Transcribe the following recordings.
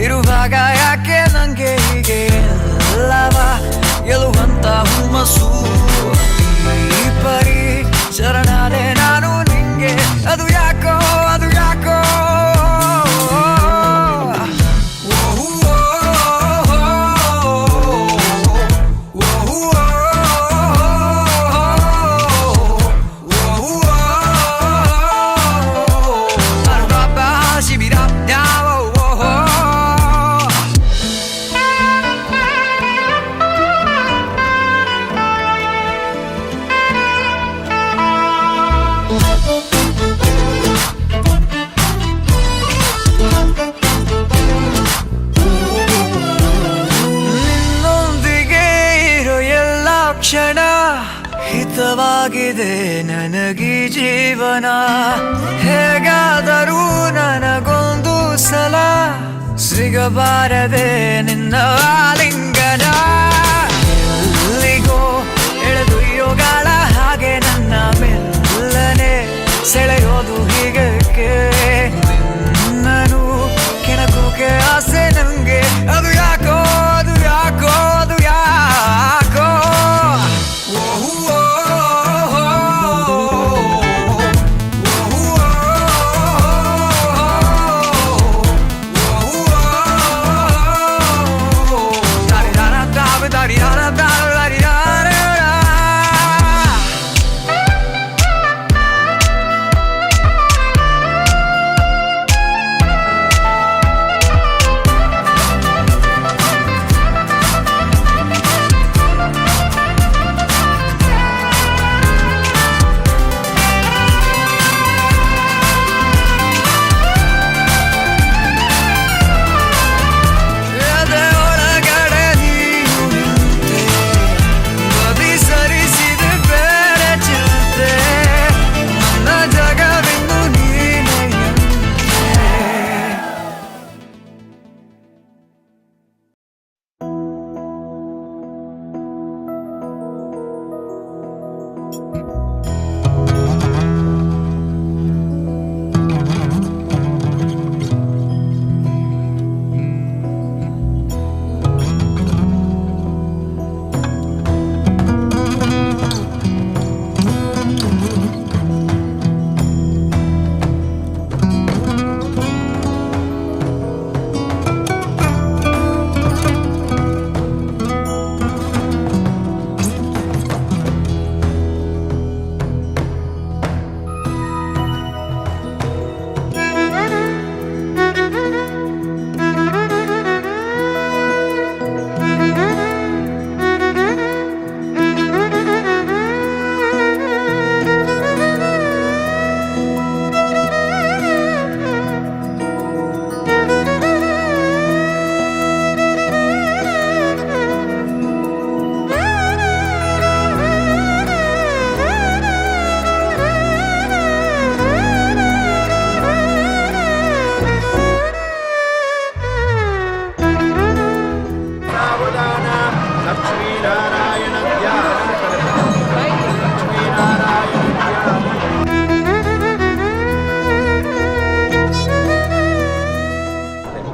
ಇರುವಾಗ ಯಾಕೆ ನಂಗೆ ಹೀಗೆ ಎಲ್ಲವ ಗೆಲ್ಲುವಂತ ಹುಮ್ಮಸ್ಸು ಈ ಪರಿ ಶರಣಾದೆ ನಾನು ನಿಂಗೆ ಅದು ಯಾಕೋ ಕ್ಷಣ ಹಿತವಾಗಿದೆ ನನಗೀ ಜೀವನ ಹೇಗಾದರೂ ನನಗೊಂದು ಸಲ ಸಿಗಬಾರದೆ ನಿನ್ನ ಆಲಿಂಗನ ಎಲ್ಲಿಗೋ ಎಳೆದೊಯ್ಯೋಗಾಳ ಹಾಗೆ ನನ್ನ ಮೆಲ್ಲನೆ ಸೆಳೆಯೋದು ಹೀಗಕ್ಕೆ ನಿನ್ನನು ಕೆಣಕೋಕೆ ಆಸೆ ನಂಗೆ ಅದು ಯಾಕೋ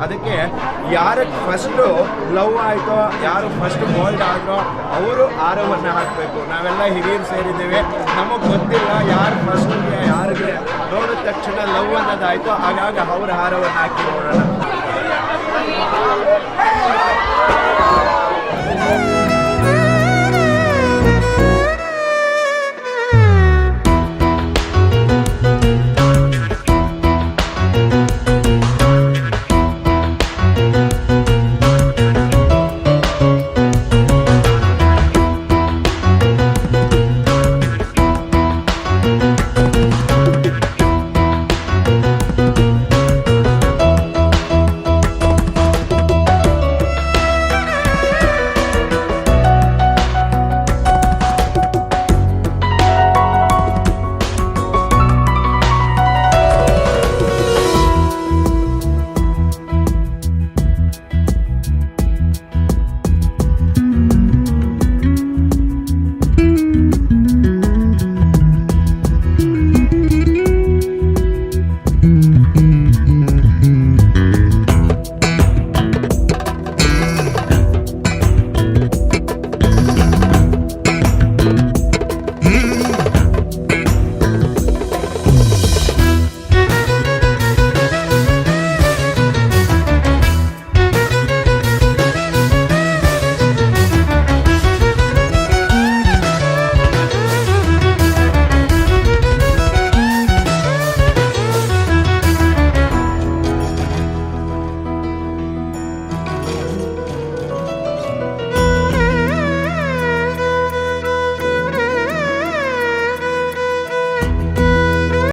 ಅದಕ್ಕೆ ಯಾರು ಫಸ್ಟು ಲವ್ ಆಯಿತೋ ಯಾರು ಫಸ್ಟ್ ಬೋಲ್ಡ್ ಆದ್ರೋ ಅವರು ಹಾರವನ್ನು ಹಾಕಬೇಕು. ನಾವೆಲ್ಲ ಹಿರಿಯರು ಸೇರಿದ್ದೇವೆ, ನಮಗೆ ಗೊತ್ತಿಲ್ಲ ಯಾರು ಫಸ್ಟಿಗೆ ಯಾರಿಗೆ ನೋಡಿದ ತಕ್ಷಣ ಲವ್ ಅನ್ನೋದಾಯಿತು, ಆಗಾಗ ಅವ್ರ ಹಾರವನ್ನು ಹಾಕಿ ನೋಡೋಣ.